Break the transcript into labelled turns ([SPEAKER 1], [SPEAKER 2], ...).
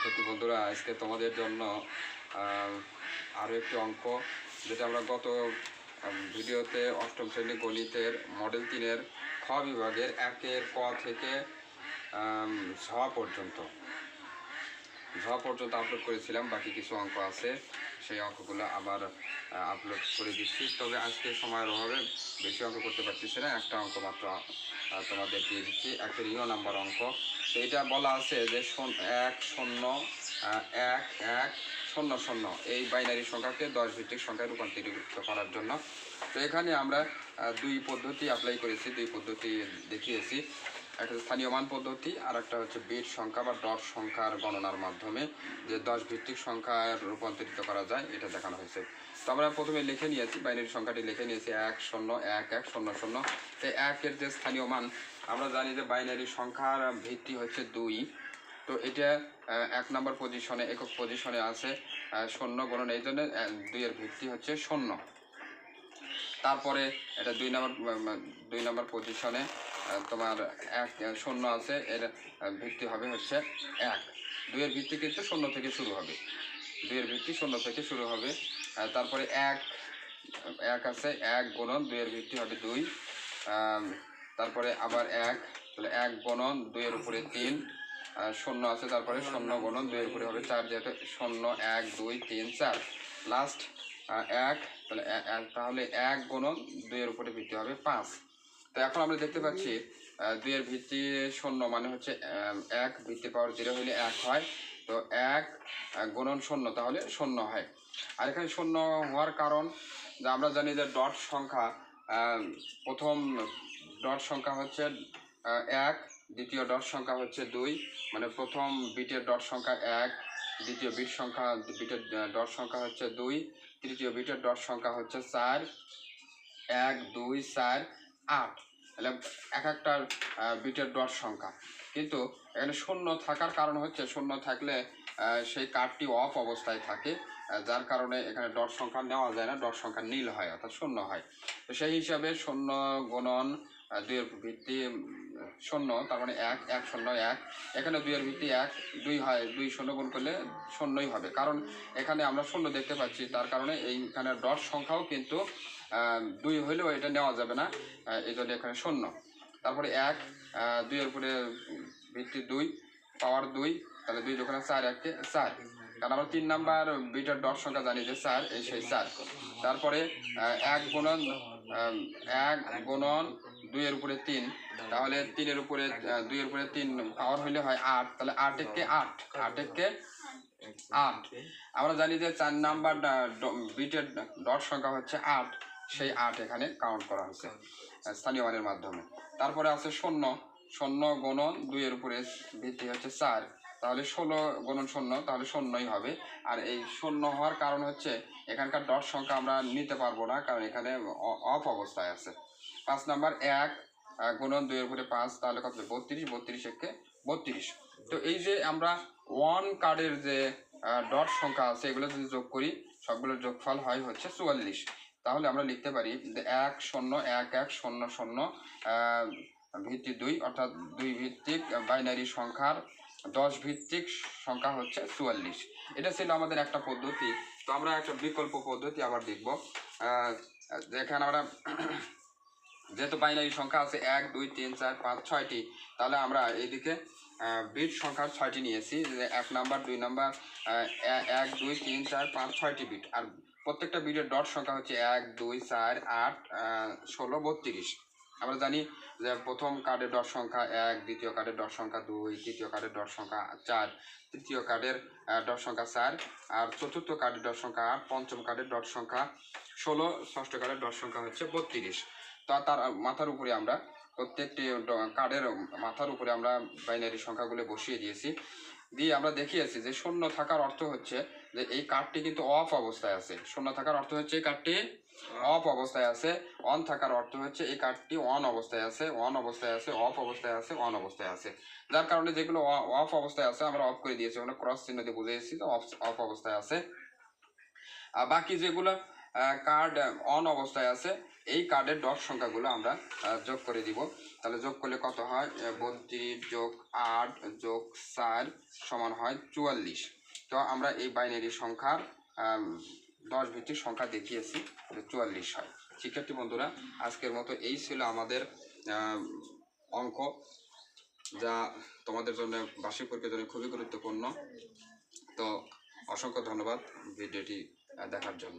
[SPEAKER 1] শিক্ষার্থী বন্ধুরা, আজকে তোমাদের জন্য আরও একটি অঙ্ক, যেটা আমরা গত ভিডিওতে অষ্টম শ্রেণী গণিতের মডেল 3-এর খ বিভাগের 1-এর ক থেকে ঝ পর্যন্ত আপলোড করেছিলাম। বাকি কিছু অঙ্ক আছে, সেই অঙ্কগুলো আবার আপলোড করে দিচ্ছি। তবে আজকে সময়ের অভাবে বেশি অঙ্ক করতে পারতেছি না, একটা অঙ্ক মাত্র তোমাদের দিয়ে দিচ্ছি, একটা ঋণ নাম্বার অঙ্ক। তো এটা বলা আছে যে 1-0-1-1-0-0 এই বাইনারি সংখ্যাকে 10 ভিত্তিক সংখ্যায় রূপান্তরিত করার জন্য। তো এখানে আমরা দুই পদ্ধতি অ্যাপ্লাই করেছি, দুই পদ্ধতি দেখিয়েছি। একটা স্থানীয় মান পদ্ধতি, আর একটা হচ্ছে বিট সংখ্যা বা ডট সংখ্যার গণনার মাধ্যমে যে 10 ভিত্তিক সংখ্যায় রূপান্তরিত করা যায়, এটা দেখানো হয়েছে। তো আমরা প্রথমে লিখে নিয়েছি, বাইনারি সংখ্যাটি লিখে নিয়েছি 1-0-1-1-0-0। এই 1-এর যে স্থানীয় মান, আমরা জানি যে বাইনারি সংখ্যার ভিত্তি হচ্ছে 2। তো এটা 1 নম্বর পজিশনে, একক পজিশনে আছে 0 গুণন, এই জন্য 2-এর ভিত্তি হচ্ছে 0। তারপরে এটা 2 নম্বর পজিশনে তোমার 1-0 আছে, এর ভিত্তি হবে হচ্ছে 1। 2-এর ভিত্তি কিন্তু 0 থেকে শুরু হবে, 2-এর ভিত্তি 0 থেকে শুরু হবে। তারপরে 1 আছে, 1 গুণন 2-এর ভিত্তি হবে 2। তারপরে আবার 1, তাহলে 1 গুণন 2-এর উপরে 3। 0 আছে, তারপরে 0 গুণন 2-এর উপরে হবে 4, যেহেতু 0 1 2 3 4। লাস্ট 1, তাহলে 1 গুণন 2-এর উপরে ভিত্তি হবে 5। তো এখন আমরা দেখতে পাচ্ছি 2-এর ভিত্তি 0 মানে হচ্ছে 1, ভিত্তি পাওয়ার 0 হলে 1 হয়। তো 1 গুণন 0 তাহলে 0 হয়। আর এখানে 0 হওয়ার কারণ যে আমরা জানি যে ডট সংখ্যা, প্রথম ডট সংখ্যা হচ্ছে 1, দ্বিতীয় ডট সংখ্যা হচ্ছে 2, মানে প্রথম বিটের ডট সংখ্যা 1, দ্বিতীয় বিটের ডট সংখ্যা হচ্ছে 2, তৃতীয় বিটের ডট সংখ্যা হচ্ছে 4। 1 2 4 8, তাহলে এক একটা বিটের ডট সংখ্যা। কিন্তু এখানে 0 থাকার কারণ হচ্ছে, 0 থাকলে সেই কার্ডটি অফ অবস্থায় থাকে, যার কারণে এখানে ডট সংখ্যা নেওয়া যায় না, ডট সংখ্যা নীল হয়, অর্থাৎ 0 হয়। তো সেই হিসাবে 0 গুণন 2-এর ভিত্তি 0, তার মানে 1 1 0 1। এখানে 2-এর ভিত্তি 1 2 হয়, 2 0 গুণ করলে 0ই হবে, কারণ এখানে আমরা 0 দেখতে পাচ্ছি, তার কারণে এইখানে ডট সংখ্যাও কিন্তু 2 হলেও এটা নেওয়া যাবে না, এই জন্য এখানে 0। তারপরে 1 2-এর উপরে ভিত্তি 2 পাওয়ার 2, তাহলে 2 যখন 4 1 4, কারণ আমরা 3 নাম্বার বিটের ডট সংখ্যা জানি যে 4, এই সেই 4। তারপরে 1 গুণন 2-এর উপরে 3, তাহলে 3-এর উপরে 2-এর উপরে 3 পাওয়ার হইলে হয় 8, তাহলে 8 1 8 8 1 8। আমরা জানি যে 4 নাম্বার বিটের ডট সংখ্যা হচ্ছে 8, সেই 8 এখানে কাউন্ট করা হয়েছে স্থানীয় মানের মাধ্যমে। তারপরে আছে 0 গুণন 2-এর উপরে ভিত্তি হচ্ছে 4, তাহলে 16 গুণন 0, তাহলে 0ই হবে। আর এই 0 হওয়ার কারণ হচ্ছে এখানকার ডট সংখ্যা আমরা নিতে পারবো না, কারণ এখানে অফ অবস্থায় আছে। 5 নাম্বার 1 গুণন 2-এর উপরে 5, তাহলে কত 32, 32 একে 32। তো এই যে আমরা 1 কার্ডের যে ডট সংখ্যা আছে, এগুলো যদি যোগ করি, সবগুলোর যোগফল হয় হচ্ছে 44। তাহলে আমরা লিখতে পারি যে 1 0 1 1 0 0 ভিত্তি 2, অর্থাৎ 2 ভিত্তিক বাইনারি সংখ্যার 10 ভিত্তিক সংখ্যা হচ্ছে 44। এটা ছিল আমাদের একটা পদ্ধতি। তো আমরা একটা বিকল্প পদ্ধতি আবার দেখব। এখানে আমরা যেহেতু বাইনারি সংখ্যা আছে 1 2 3 4 5 6টি, তাহলে আমরা এইদিকে বিট সংখ্যার 6টি নিয়েছি, 1 নাম্বার 2 নাম্বার 1 2 3 4 5 6টি বিট। আর প্রত্যেকটা বিটের ডট সংখ্যা হচ্ছে 1 2 4 8 16 32। আমরা জানি যে প্রথম কার্ডের ডট সংখ্যা 1, দ্বিতীয় কার্ডের ডট সংখ্যা 2, তৃতীয় কার্ডের ডট সংখ্যা 4, তৃতীয় কার্ডের ডট সংখ্যা 4, আর চতুর্থ কার্ডের ডট সংখ্যা 8, পঞ্চম কার্ডের ডট সংখ্যা 16, ষষ্ঠ কার্ডের ডট সংখ্যা হচ্ছে 32। তার মাথার উপরে আমরা প্রত্যেকটি কার্ডের মাথার উপরে আমরা বাইনারি সংখ্যাগুলো বসিয়ে দিয়েছি, দিয়ে আমরা দেখিয়েছি যে 0 থাকার অর্থ হচ্ছে যে এই কার্ডটি কিন্তু অফ অবস্থায় আছে। 0 থাকার অর্থ হচ্ছে এই কার্ডটি অফ অবস্থায় আছে। অন থাকার অর্থ হচ্ছে এই কার্ডটি অন অবস্থায় আছে, অন অবস্থায় আছে, অফ অবস্থায় আছে, অন অবস্থায় আছে। যার কারণে যেগুলো অফ অবস্থায় আছে আমরা অফ করে দিয়েছি, ওখানে ক্রস চিহ্ন দিয়ে বুঝিয়েছি যে অফ অবস্থায় আছে। আর বাকি যেগুলো কার্ড অন অবস্থায় আছে, এই কার্ডের ডট সংখ্যাগুলো আমরা যোগ করে দিব। তাহলে যোগ করলে কত হয়? 32 যোগ 8 যোগ 4 সমান হয় 44। তো আমরা এই বাইনারি সংখ্যার 10 ভিত্তিক সংখ্যা দেখিয়েছি, 44 হয়। শিক্ষার্থী বন্ধুরা, আজকের মতো এই ছিল আমাদের অঙ্ক, যা তোমাদের জন্য বার্ষিক পরীক্ষার জন্য খুবই গুরুত্বপূর্ণ। তো অসংখ্য ধন্যবাদ ভিডিওটি দেখার জন্য।